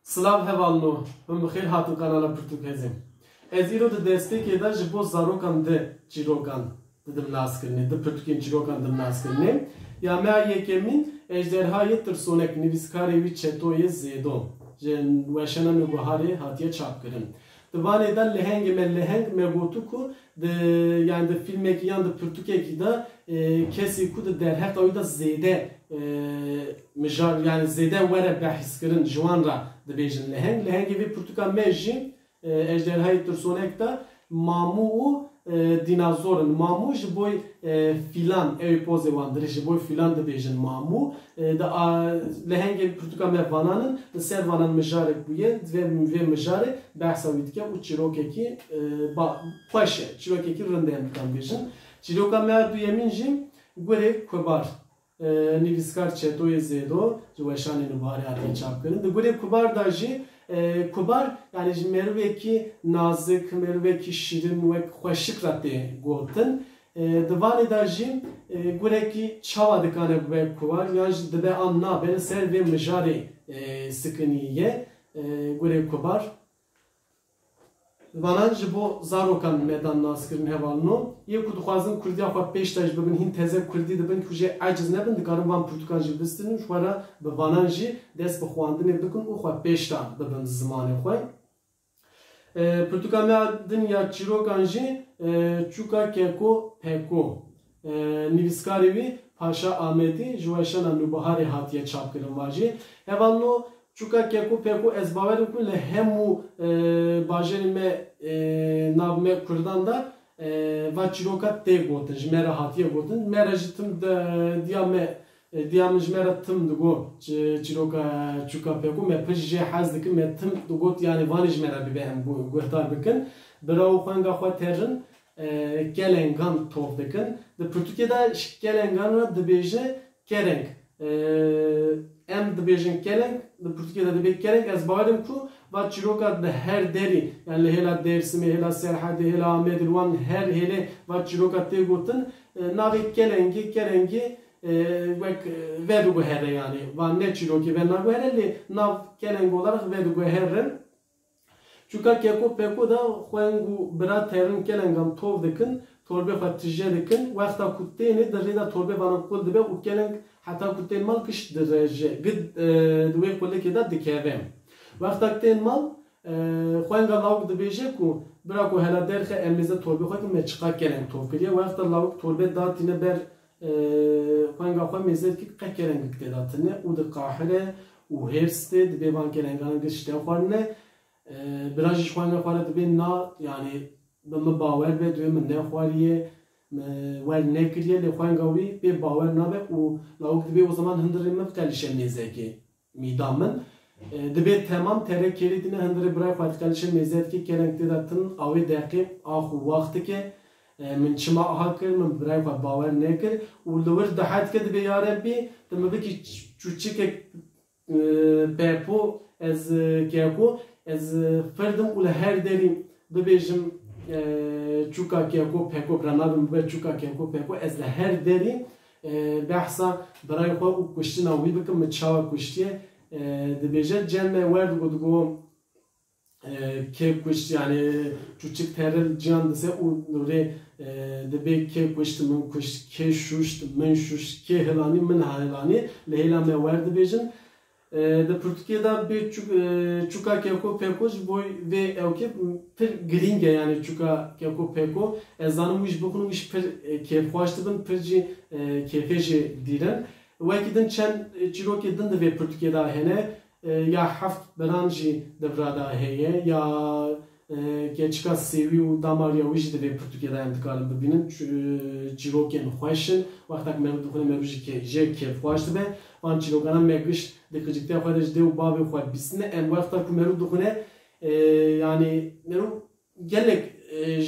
Slav hevalno, min bixêr hatin kanala Pirtûkêzê. Ez îro di destpêkê de ji bo zarokan di çîrokan didim naskirinê, di pirtûkên çîrokan didim naskirinê. Ya me yekemîn ejderhayê tirsonek nivîskarê wî Çetoyê Zêdo ji weşana Nûbiharê hatiye çapkirin. Di vanê de lehengê me leheng me gotu ku yani di filmekî yan di pirtûkekî de kesî ku di derheta wî de zêde mijar yani zêde were behîskirin ji wan re dibêjin leheng. Lehengê vê pirtûka me jî ejderhayê tirsonek de mamû û dînazorin. Mamû ji bo fîlan ew pozê wan dirê ji bo fîlan dibêjin mamû. Lehengê pirtûka me vananin di ser vanan mijarek bûye vê mijarê behsa wî dike û çîrokekî xweş e çîrokekî rind em dikan bêjin. Çîroka me duyemîn jî gurê kubar nivîskar Çetoyê Zêdo ji weşanê Nûbiharê hatiye çapkirin. Di gurê kubar da jî kubar yani ji merivekî nazik, merivekî şîrin wek xweşik re tê gotin. Di vanê de jî gurekî çawa dikane bibe kubar yan jî dibe an nabe li ser vê mijarê sikiniye gurê kubar. Vanan ji bo zarokan medan naskirin hevalno. Yê ku dixwazin Kurdiya xwe pêş de jî bibin hîn teze Kurdî dibin ku jê eciz nebin dikarin van pirtûkan jî bistinin xwe re bi vanan jî dest bi xwandinê bikin û xwe pêş de bibin zimanê xwe. Pirtûka me din ya çîrokan jî Çûka Keko Peko nivîskarê wî Paşa Amedî ji weşana Nûbiharê hatiye çapkirin wa jî. Hevalno Çûka Keko Peko ez bawerim ku li hemû bajarên me nav me Kurdan da va çîroka tê gotin ji me re hatiye gotin. Me re jî tim diya min ji me re tim digo çîroka Çûka Peko me pir jê hez dikim me tim digot yani vanê ji me re bibe em guhtar bikin. Biraw xwenga xwe terin kelengan tov dikin. Di Pirtûkê de kelengan re dibêje kereng. Em dibêjin keleng, di Pirtûkê de dibe kereng. Ez bawerim ku va çîroka di her derî yani li hêla Dêrsimê, hêla Serhedê, hêla Amedê wan her hêlê va çîroka tê gotin navê kelengî kerengî wek vediguhere yani van ne çîrokî ve naguhere lê nav keleng olarak vediguherin. Çûka Keko Peko da xweng û bira terin kelengan tov dikin, torbe xwe tije dikin. Wexta ku têne di rêda torbe vanan qul dibe û keleng heta ku tên mal kiş direje gid di wê qulikê de dikeve. Wexta tên mal xwenga lawik dibêje ku bira ku hela derxe em mêze torbe xwe ki me çiqa keleng tov kiriye. Wexta lawik torbe datîne ber xwenga xwe mêze dikî qeh kelengik tê datine û diqahire û hêrs tê dibê van kelenganan gir ji tê xwarine. Bira jî xwenga xwe re dibê na yani bi min bawer be divê min nexwariye wer nekiriye lê xwenga wî pê bawer nabe û lawik dibê o zaman hindirê min qelîşe mêzekê mîda min. Dibê temam tere kerî tîne hindirê birayê xwe qelîşe mêzekê keleng tê de tin awê deqê ax û waxtike min çima aha kir min birayê xwe bawer nekir û li wir dihetike dibê ya Rebbî tu min bikî çûçikek pepo ez keko ez firdim û li her derî bibêjim Çûka Keko Peko pranavim bibe Çûka Keko Peko ez li her derî behsa birayê xwe û kuştina wî bikim min çawa kuştiye dibêje cem me wer digo kê kuşt yani çûçik teril ciyan dise û nûrê dibê kê kuşt min kuşt kê şûşt min şûşt kê hilanî min hilanî li hêla me wer dibêjin. Di Pirtûkê de bê Çûka Keko Peko ji bo vê ewkê pir girîng e yani Çûka Keko Peko. Ez zanim wî ji bixwînim wî pir kêfxweş dibin pir jî kêfê jê dîrin. Wekî din çend çîrokê din di vê Pirtûkê de hene ya heft biran jî di vira de heye ya keçika sêwî û damariya wî jî di vê Pirtûkê de em dikarin bibînin. Çîrokên xweş in wexta ku me dixwîne me jî jê kêfxweş dibe. Van çîrokanan me gişt di qiciktiya xwe de ji dê û bavê xwe bîstine em wexta ku merû dixwine yani merû gelek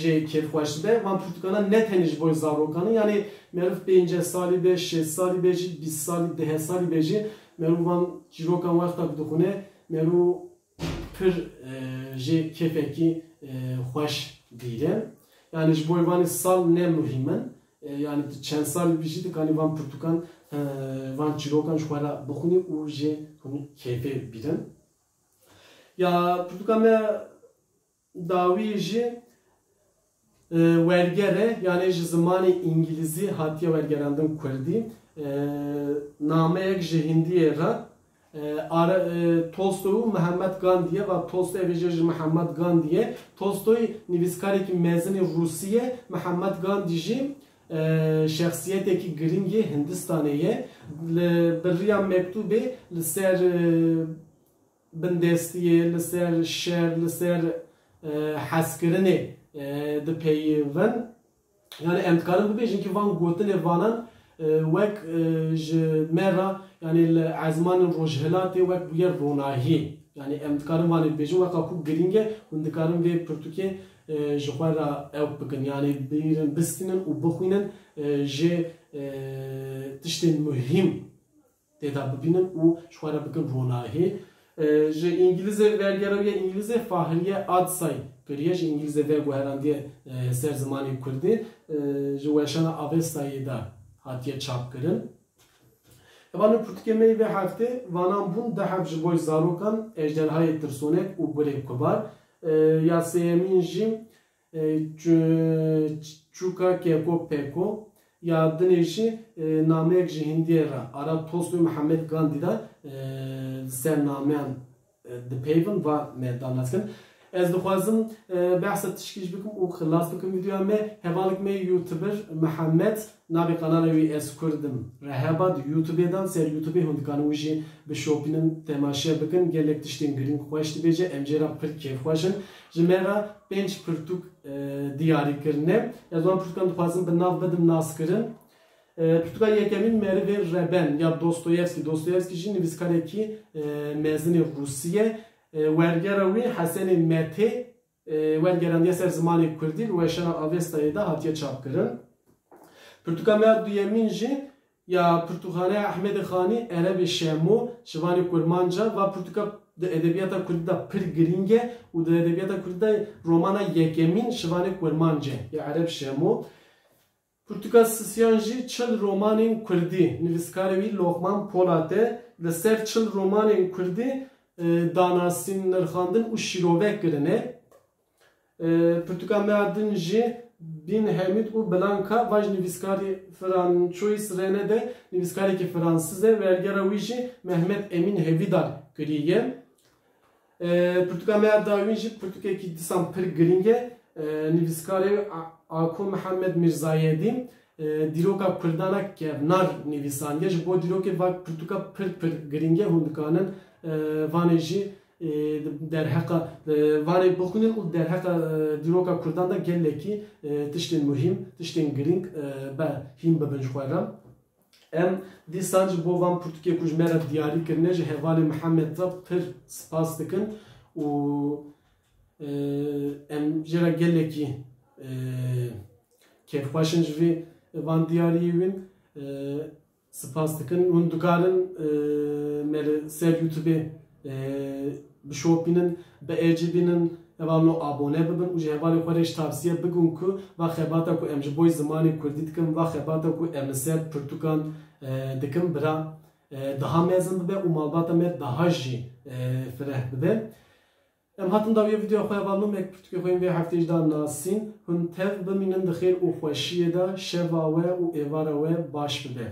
jê kêfxweş dibe. Van pirtûkanan ne tenê ji bo zarokanî yani merû 5 salî be 6 salî be jî 20 salî 10 salî be jî merû van çîrokan wexta ku dixwine merû pir jê kêfekî xweş dîrin. Yani ji bo vanê sal ne muhîm in yani çend sal bijî dikanî van pirtûkan van çîrokan ji xwe re bixwînî û jê kêfê bîrin. Ya Pirtûka me dawî jî wergere yani ji zimanê İngilîzî hatiye wergerandin Kurdî. Nameyek ji Hindiyê re Tolstoy û Mehmet Gandhiye ve Tolstoy evêje ji Mehmet Gandhiye. Tolstoy nivîskarekî mezinê Rûsî Mehmet Gandhi jî şexsiyetekî giringê Hindistanê ye. Bi rêya mektûbê li ser bindestiyê, li ser şer, li ser hezkirinê dipeyivin. Yani em dikarin bibêjin ki van gotinê vanan wek ji me re yani li ezmanên rojhilatê wek bûye ronahî. Yani em dikarin vanê bibêjin weka ku giring e hûn dikarin vê pirtûkê ji xwe re ew bikin. Yani bîrin bistînin û bixwînin jê tiştên muhîm têda bibînin û ji xwe re bikin ronahî. Ji İngilîzê wergera İngilîzê Fahriye Adsay kiriye ji İngilîzê veguherandiye ser zimanê Kurdî ji weşana Avestayê de hatiye çap kirin. Evan pirtûkê me vê heftê vanan bûn deheb ji bo zarokan ejderhayê tirsonek û gulê kubar. Ya sêyemîn jî Çûka Keko Peko ya dinê jî nameyek ji Hindiyê re ara Tolstoy Mehmet Gandhi de ser nameyan dipeyvin ve me danaskin. Ez dixwazim behsa tişkî jî bikim û xilas bikim vîdeoya me. Hevalek me YouTuber Mehmet navê kanala wî Ez Kurdim reheba di YouTube'ê dan ser YouTube'ê hûn dikarin wî jî bişopînin temaşe bikin. Gelek tiştên giring xweş dibêje em jê re pir kêfxweşin. Ji me re 5 pirtûk diyarîkirine. Ez wan pirtûkan dixwazim bi nav bidim naskirin. Pirtûka yekemîn Merivê Reben ya Dostoyevskî. Dostoyevskî jî nivîskarekî mezinê Rûsî ye. Wergera wî Hesenê Metê wergerandiye ser zimanê Kurdî li weşana Avestayê de hatiye çapkirin. Pirtûka me duyemîn jî ya Pirtûkxaneya Ehmedê Xanî Erebê Şemo şivanê Kurmanca ve pirtûka di edebiyata Kurdî de pir giring e û di edebiyata Kurdî de romana yekemîn şivanê Kurmanca ya Ereb Şemo. Pirtûka Sisyan jî çil romanên Kurdî nivîskarê wî Lokman Polat e li ser çil romanên Kurdî danasîn nirxandin û şîrovek kirine. Pirtûka me din jî Bin Hamid û Blanka vaj nivîskarê Francois Rene de nivîskarekî Fransîz e wergera wî jî Mehmet Emin Hevîdar kiriye. Pirtûka me dawîn jî pirtûkekî disan pir giring e nivîskarê Ako Mehmed Mirzayedî dîroka Kurdana kevnar nivîsandiye ji bo dîrokê va pirtûka pir giring e hûn dikanin vanê jî derheqa vanê bixwînin û derheqa dîroka Kurdan da gelekî tiştên muhîm, tiştên giring be hîn bibin ji xwe re. Em dîsan ji bo van pirtûkê ku ji me re diyarî kirine ji hevalê Mihemed re pir spas dikin û em jê re gelekî kêfxweşin ji vê van diyariyê wîn spas dikin. Hûn dikarin me li ser YouTube'ê bişopînin, biêcîbînin, hevalno abone bibin û ji hevalê xwe re jî tavsiye bikin ku va xebata ku em ji bo zimanê Kurdî dikin va xebata ku em li ser pirtûkan dikin bira daha mezin bibe û malbata me daha jî fireh bibe. Em hatin dawiya videoya xwe hevalno mek pirtûkê xwe yên vê heftê jî da nasîn. Hûn tev bimînin di xêr û xweşiyê de şeva we û êvara we baş bibe.